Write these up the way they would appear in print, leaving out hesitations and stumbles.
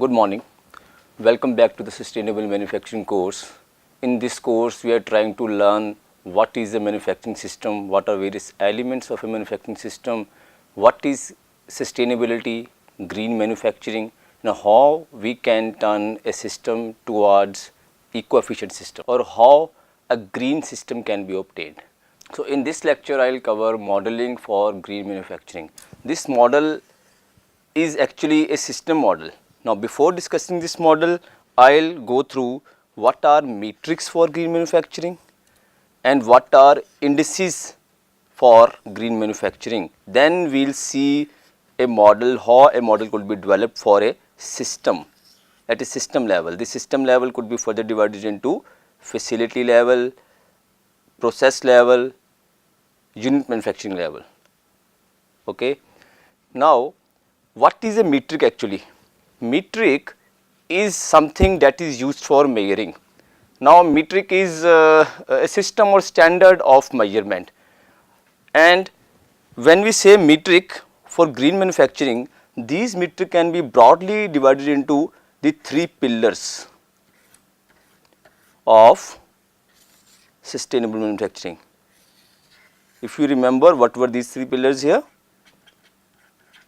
Good morning. Welcome back to the Sustainable Manufacturing course. In this course, we are trying to learn what is a manufacturing system, what are various elements of a manufacturing system, what is sustainability, green manufacturing, now how we can turn a system towards eco-efficient system or how a green system can be obtained. So, in this lecture, I will cover modeling for green manufacturing. This model is actually a system model. Now, before discussing this model, I will go through what are metrics for green manufacturing and what are indices for green manufacturing. Then we will see a model, how a model could be developed for a system at a system level. This system level could be further divided into facility level, process level, unit manufacturing level. Okay. Now, what is a metric actually? Metric is something that is used for measuring. Now, metric is a system or standard of measurement, and when we say metric for green manufacturing, these metric can be broadly divided into the three pillars of sustainable manufacturing. If you remember, what were these three pillars here?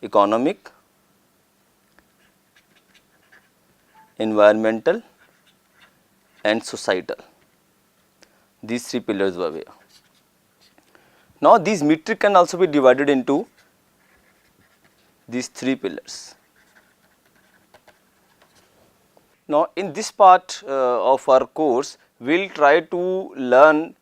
Economic, environmental and societal. These three pillars were there. Now, these metric can also be divided into these three pillars. Now, in this part of our course, we will try to learn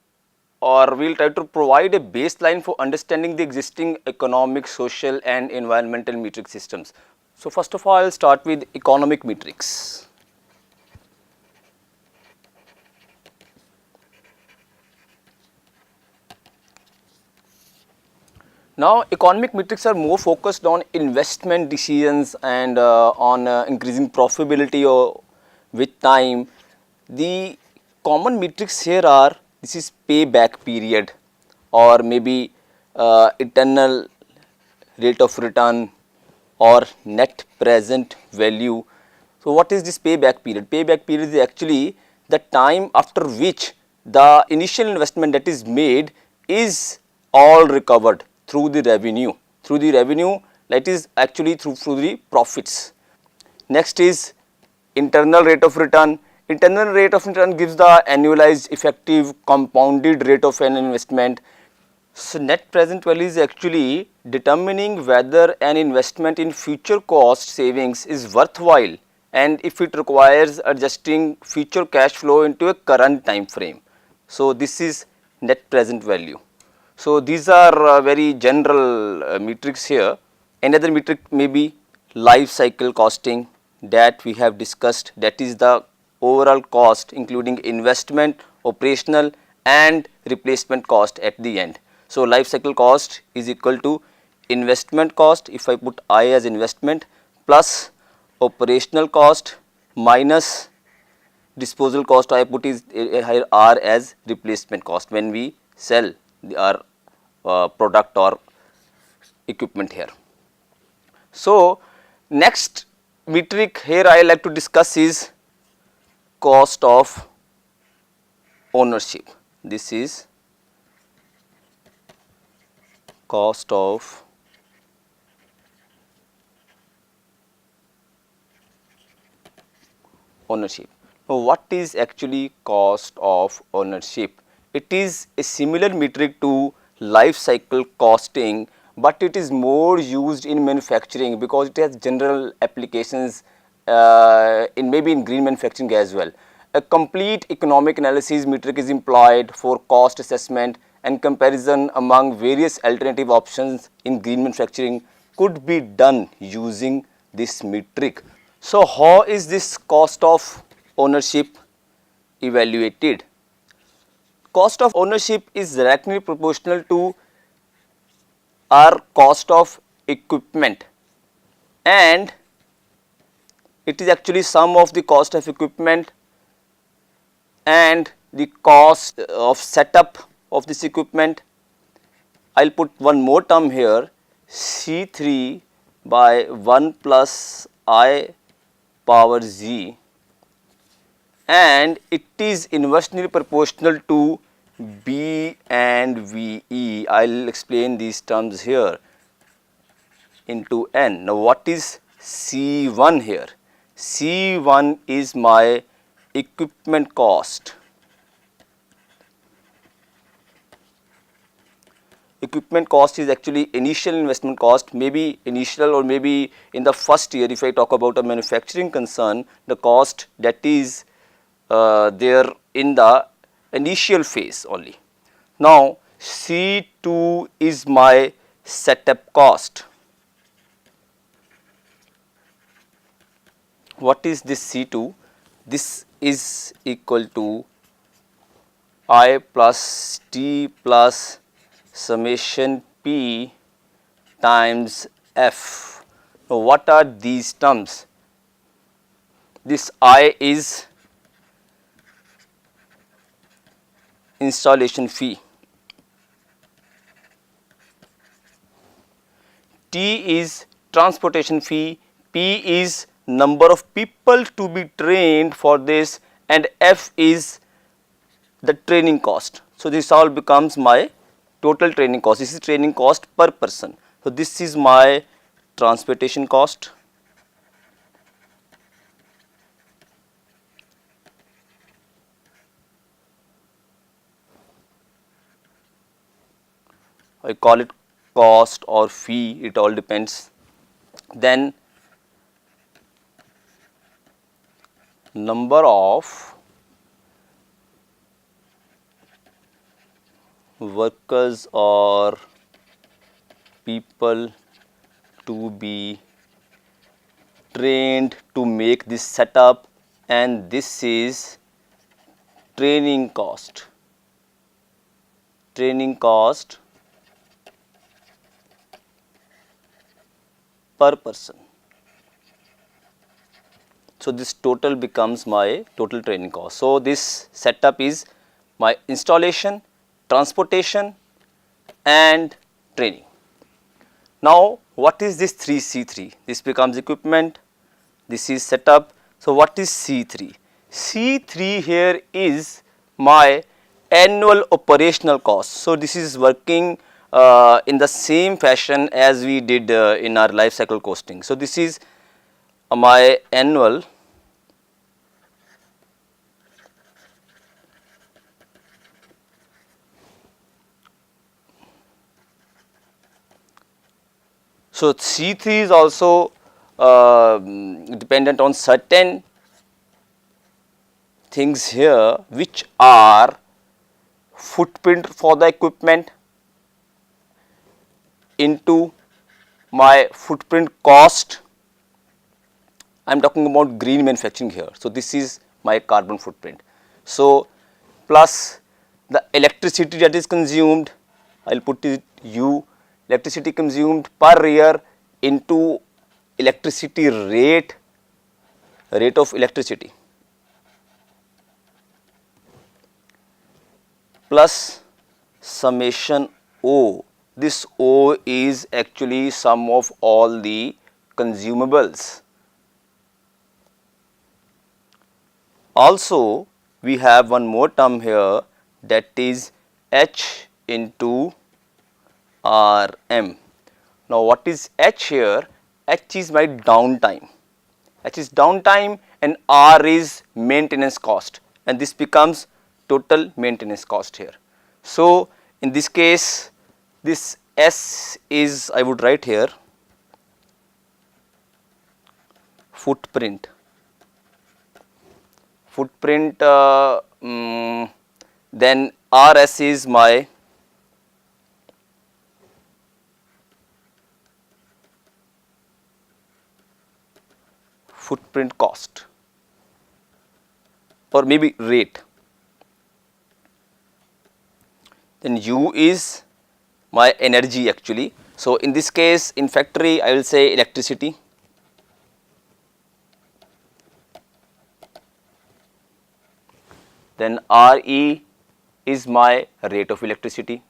or we will try to provide a baseline for understanding the existing economic, social and environmental metric systems. So, first of all, I will start with economic metrics. Now, economic metrics are more focused on investment decisions and on increasing profitability or with time. The common metrics here are, this is payback period or maybe internal rate of return or net present value. So, what is this payback period? Payback period is actually the time after which the initial investment that is made is all recovered through the revenue, that is actually through the profits. Next is internal rate of return. Internal rate of return gives the annualized effective compounded rate of an investment. So, net present value is actually determining whether an investment in future cost savings is worthwhile and if it requires adjusting future cash flow into a current time frame. So, this is net present value. So, these are very general metrics here. Another metric may be life cycle costing that we have discussed, that is the overall cost including investment, operational and replacement cost at the end. So, life cycle cost is equal to investment cost, if I put I as investment, plus operational cost minus disposal cost, I put is here R as replacement cost when we sell our product or equipment here. So, next metric here I like to discuss is cost of ownership. This is cost of ownership. Now, what is actually cost of ownership? It is a similar metric to life cycle costing, but it is more used in manufacturing because it has general applications in maybe in green manufacturing as well. A complete economic analysis metric is employed for cost assessment and comparison among various alternative options in green manufacturing could be done using this metric. So, how is this cost of ownership evaluated? Cost of ownership is directly proportional to our cost of equipment, and it is actually sum of the cost of equipment and the cost of setup of this equipment. I will put one more term here, C3 by 1 plus I power Z, and it is inversely proportional to B and VE. I will explain these terms here into N. Now, what is C1 here? C1 is my equipment cost. Equipment cost is actually initial investment cost, maybe initial or maybe in the first year. If I talk about a manufacturing concern, the cost that is there in the initial phase only. Now, C2 is my setup cost. What is this C2? This is equal to I plus T plus summation P times F. Now, what are these terms? This I is installation fee, T is transportation fee, P is number of people to be trained for this, and F is the training cost. So, this all becomes my total training cost. This is training cost per person. So, this is my transportation cost. I call it cost or fee, it all depends. Then number of workers or people to be trained to make this setup, and this is training cost. Training cost per person. So, this total becomes my total training cost. So, this setup is my installation, transportation and training. Now, what is this 3C3? This becomes equipment, this is setup. So, what is C3? C3 here is my annual operational cost. So, this is working in the same fashion as we did in our life cycle costing. So, this is my annual So, C3 is also dependent on certain things here which are footprint for the equipment into my footprint cost. I am talking about green manufacturing here. So, this is my carbon footprint. So, plus the electricity that is consumed, I will put it U, electricity consumed per year into electricity rate of electricity, plus summation O. This O is actually sum of all the consumables. Also, we have one more term here, that is H into RM. Now, what is H here? H is my downtime. H is downtime and R is maintenance cost, and this becomes total maintenance cost here. So, in this case, this S is, I would write here, footprint. Then RS is my footprint cost or maybe rate. Then U is my energy actually. So, in this case in factory I will say electricity. Then RE is my rate of electricity.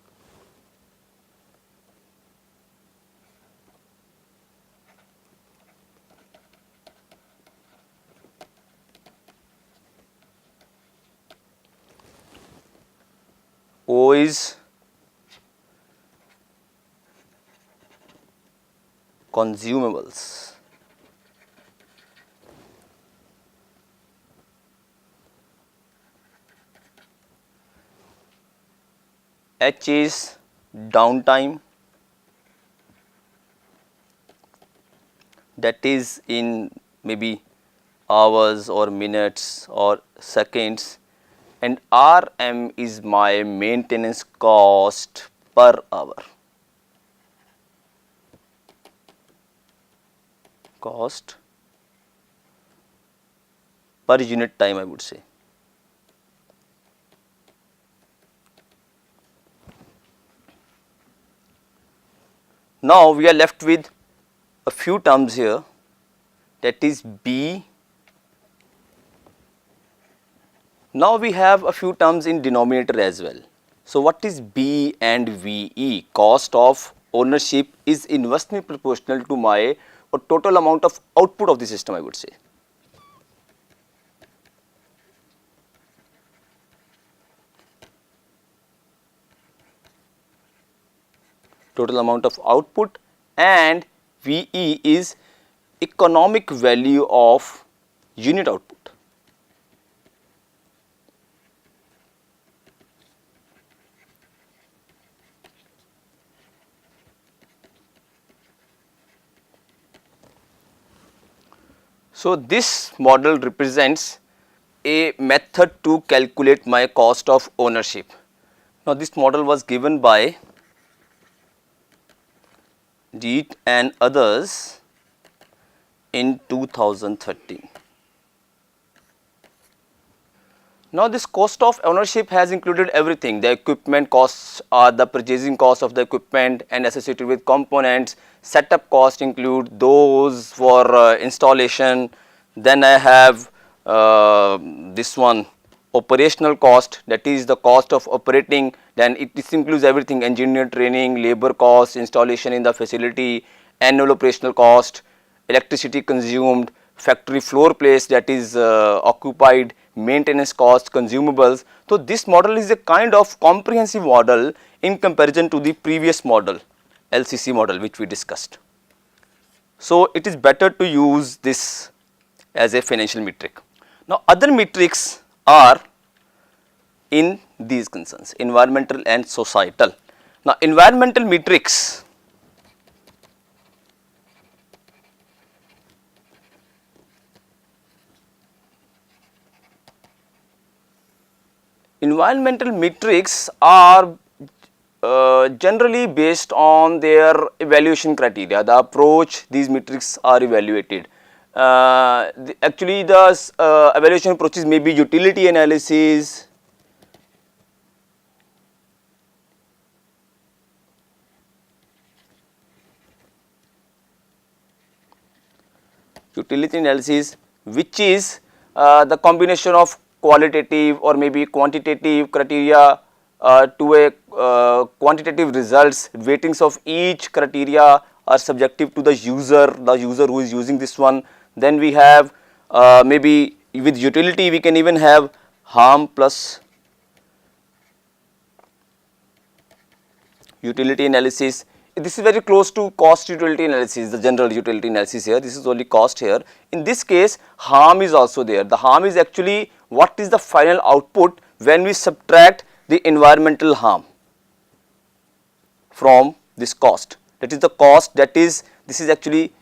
O is consumables. H is downtime, that is in maybe hours or minutes or seconds, and RM is my maintenance cost per hour. Cost per unit time, I would say. Now we are left with a few terms here, that is B. Now we have a few terms in denominator as well. So what is B and VE? Cost of ownership is inversely proportional to my total amount of output of the system, I would say. Total amount of output, and VE is economic value of unit output. So this model represents a method to calculate my cost of ownership. Now this model was given by Deet and others in 2013. Now this cost of ownership has included everything. The equipment costs are the purchasing cost of the equipment and associated with components. Setup cost include those for installation. Then I have this one, operational cost, that is the cost of operating. Then this includes everything: engineer training, labor cost, installation in the facility, annual operational cost, electricity consumed, factory floor place, that is occupied, maintenance cost, consumables. So this model is a kind of comprehensive model in comparison to the previous model, LCC model, which we discussed. So it is better to use this as a financial metric. Now other metrics are in these concerns: environmental and societal. Now environmental metrics are generally based on their evaluation criteria, the approach these metrics are evaluated. Actually the evaluation approaches may be utility analysis, which is the combination of qualitative or maybe quantitative criteria to a quantitative results. Weightings of each criteria are subjective to the user who is using this one. Then we have maybe with utility we can even have harm plus utility analysis. This is very close to cost utility analysis, the general utility analysis here. This is only cost here. In this case, harm is also there. The harm is actually what is the final output when we subtract the environmental harm from this cost. That is the cost, that is, this is actually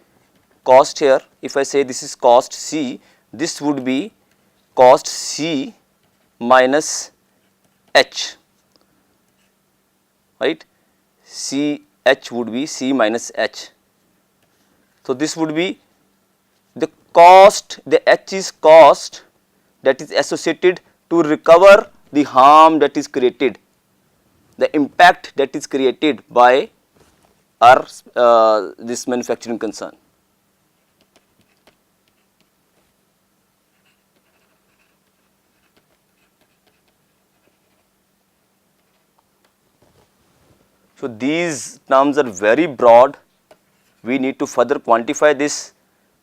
cost here. If I say this is cost C, this would be cost C minus H, right? CH would be C minus H. So this would be the cost, the H is cost that is associated to recover the harm that is created, the impact that is created by our this manufacturing concern. So these terms are very broad. We need to further quantify this.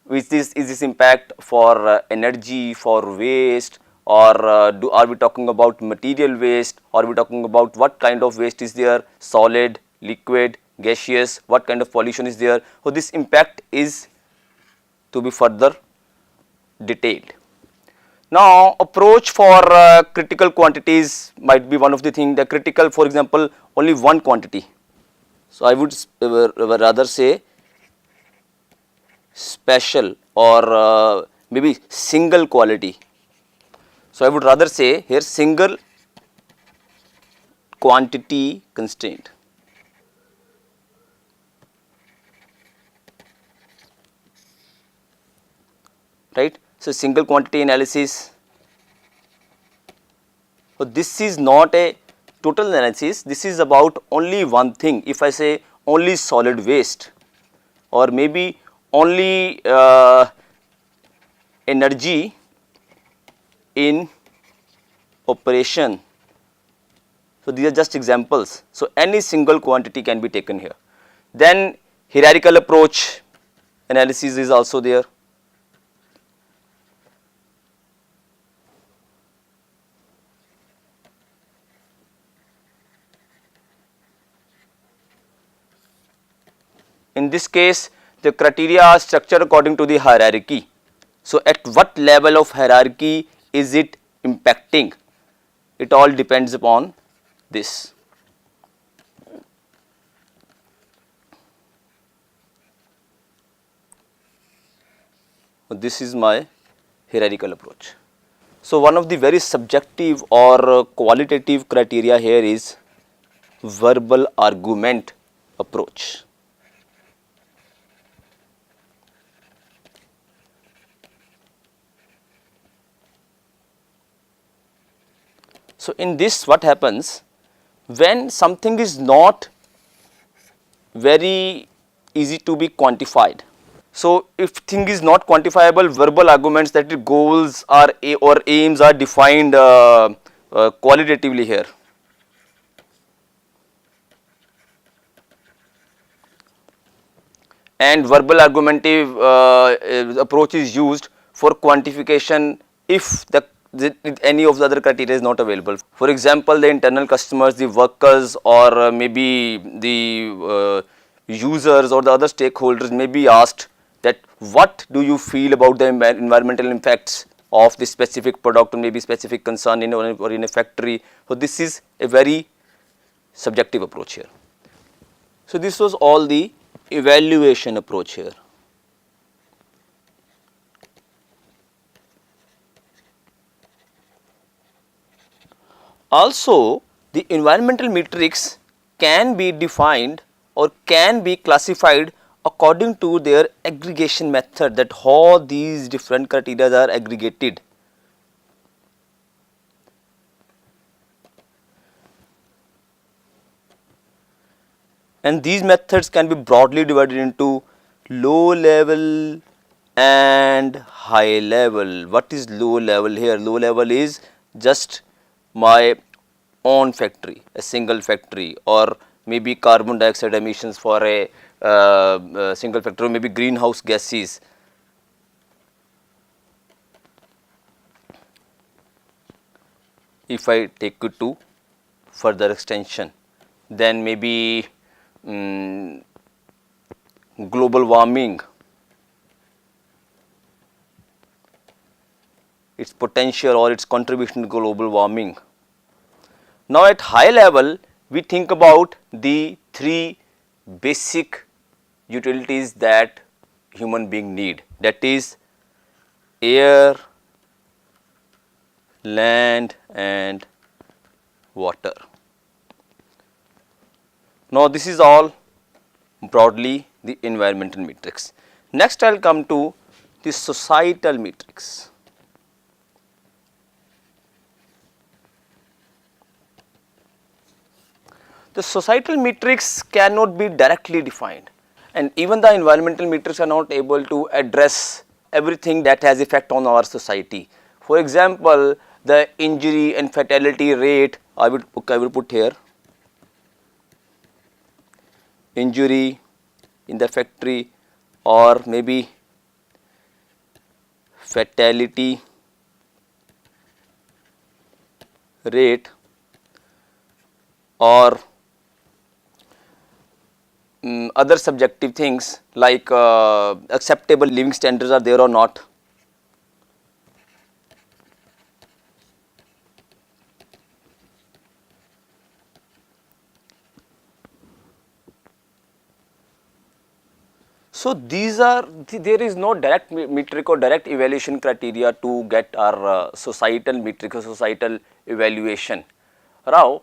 Is this impact for energy, for waste, or are we talking about material waste, or are we talking about what kind of waste is there, solid, liquid, gaseous, what kind of pollution is there. So, this impact is to be further detailed. Now, approach for critical quantities might be one of the things. The critical, for example, only one quantity. So, I would rather say special or maybe single quality. So, I would rather say here single quantity constraint. Right. So, single quantity analysis. So, this is not a total analysis, this is about only one thing. If I say only solid waste or maybe only energy in operation. So, these are just examples. So, any single quantity can be taken here. Then hierarchical approach analysis is also there. In this case, the criteria are structured according to the hierarchy. So, at what level of hierarchy is it impacting? It all depends upon this. This is my hierarchical approach. So, one of the very subjective or qualitative criteria here is verbal argument approach. So, in this what happens when something is not very easy to be quantified. So, if thing is not quantifiable, verbal arguments, that is goals are or aims are defined qualitatively here. And verbal argumentative approach is used for quantification if any of the other criteria is not available. For example, the internal customers, the workers, or maybe the users or the other stakeholders may be asked that what do you feel about the environmental impacts of this specific product or maybe specific concern in or in a factory. So, this is a very subjective approach here. So, this was all the evaluation approach here. Also, the environmental metrics can be defined or can be classified according to their aggregation method, that how these different criteria are aggregated. And these methods can be broadly divided into low level and high level. What is low level here? Low level is just my own factory, a single factory, or maybe carbon dioxide emissions for a single factory, or maybe greenhouse gases. If I take it to further extension, then maybe global warming, its potential or its contribution to global warming. Now, at high level, we think about the three basic utilities that human being need, that is air, land and water. Now, this is all broadly the environmental matrix. Next, I will come to the societal matrix. The societal matrix cannot be directly defined, and even the environmental matrix are not able to address everything that has effect on our society. For example, the injury and fatality rate, I would put here injury in the factory, or maybe fatality rate or other subjective things like acceptable living standards are there or not. So these are there is no direct metric or direct evaluation criteria to get our societal metric or societal evaluation. Now,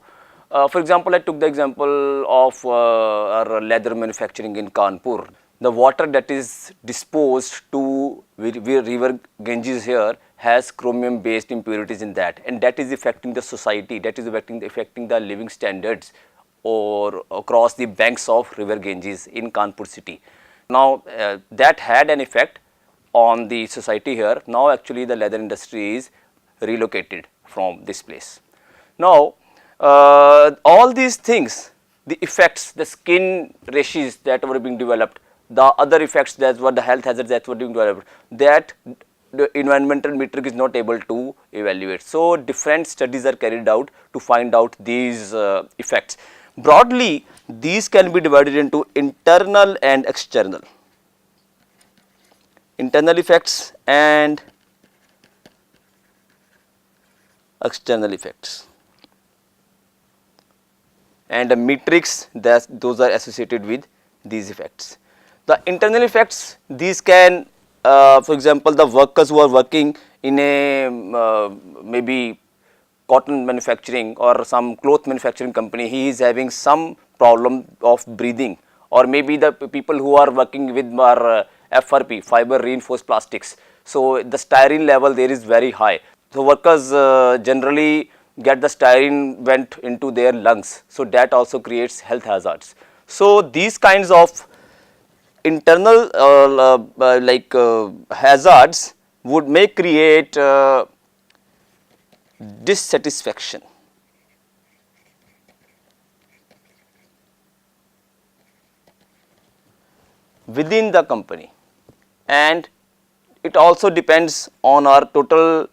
for example, I took the example of our leather manufacturing in Kanpur. The water that is disposed to river Ganges here has chromium based impurities in that, and that is affecting the society, that is affecting the living standards or across the banks of river Ganges in Kanpur city. Now, that had an effect on the society here. Now, actually the leather industry is relocated from this place. Now, all these things, the effects, the skin rashes that were being developed, the other effects that were the health hazards that were being developed, that the environmental metric is not able to evaluate. So, different studies are carried out to find out these effects. Broadly, these can be divided into internal and external. Internal effects and external effects, and the metrics that those are associated with these effects. The internal effects, these can for example, the workers who are working in a maybe cotton manufacturing or some cloth manufacturing company, he is having some problem of breathing, or maybe the people who are working with our FRP, fiber reinforced plastics. So, the styrene level there is very high. So, workers generally get the styrene went into their lungs. So, that also creates health hazards. So, these kinds of internal hazards may create dissatisfaction. Within the company, and it also depends on our total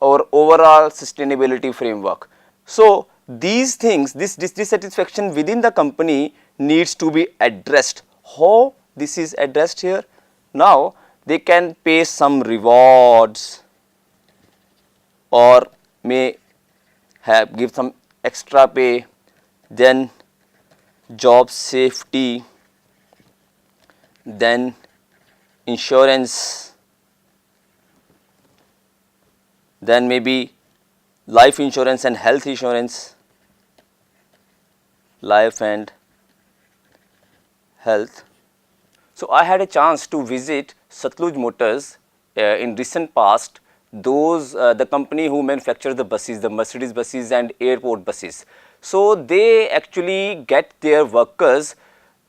or overall sustainability framework. So, these things, this dissatisfaction within the company needs to be addressed. How this is addressed here? Now, they can pay some rewards or may give some extra pay, then job safety, then insurance, then maybe life insurance and health insurance, life and health. So, I had a chance to visit Satluj Motors in recent past, those the company who manufactures the buses, the Mercedes buses and airport buses. So, they actually get their workers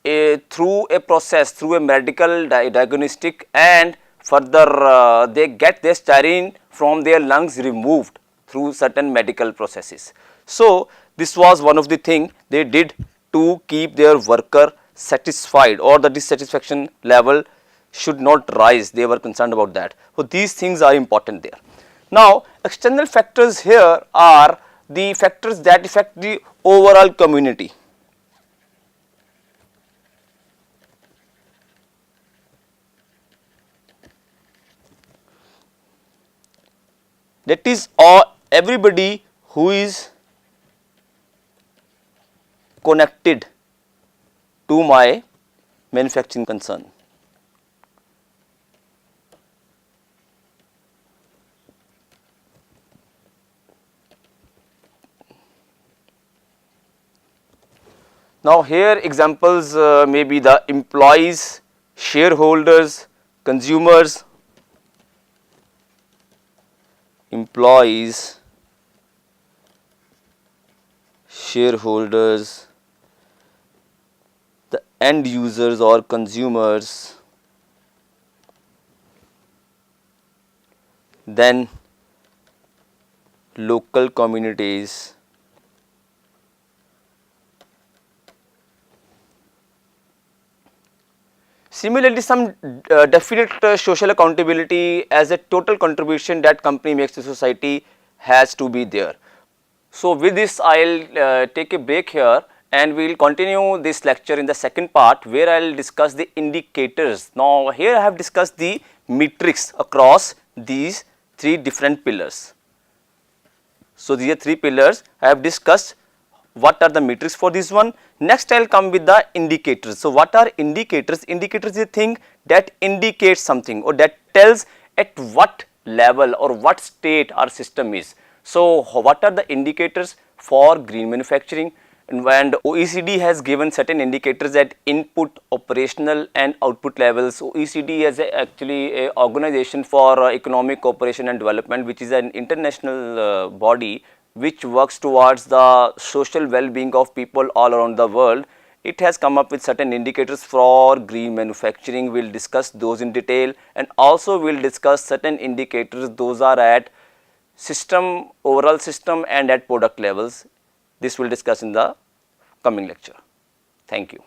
through a process, through a medical diagnostic, and further they get their styrene from their lungs removed through certain medical processes. So, this was one of the thing they did to keep their worker satisfied, or the dissatisfaction level should not rise, they were concerned about that. So, these things are important there. Now, external factors here are the factors that affect the overall community. That is everybody who is connected to my manufacturing concern. Now, here examples may be the employees, shareholders, consumers, employees, shareholders, the end users or consumers, then local communities, similarly, some definite social accountability as a total contribution that company makes to society has to be there. So with this I'll take a break here and we will continue this lecture in the second part where I will discuss the indicators. Now here I have discussed the metrics across these three different pillars. So these are three pillars I have discussed. What are the metrics for this one? Next I will come with the indicators. So what are indicators? Indicators is a thing that indicates something or that tells at what level or what state our system is. So what are the indicators for green manufacturing? And OECD has given certain indicators at input, operational and output levels. OECD is actually a organization for economic cooperation and development, which is an international body which works towards the social well-being of people all around the world. It has come up with certain indicators for green manufacturing. We will discuss those in detail, and also we will discuss certain indicators, those are at system, overall system and at product levels. This we will discuss in the coming lecture. Thank you.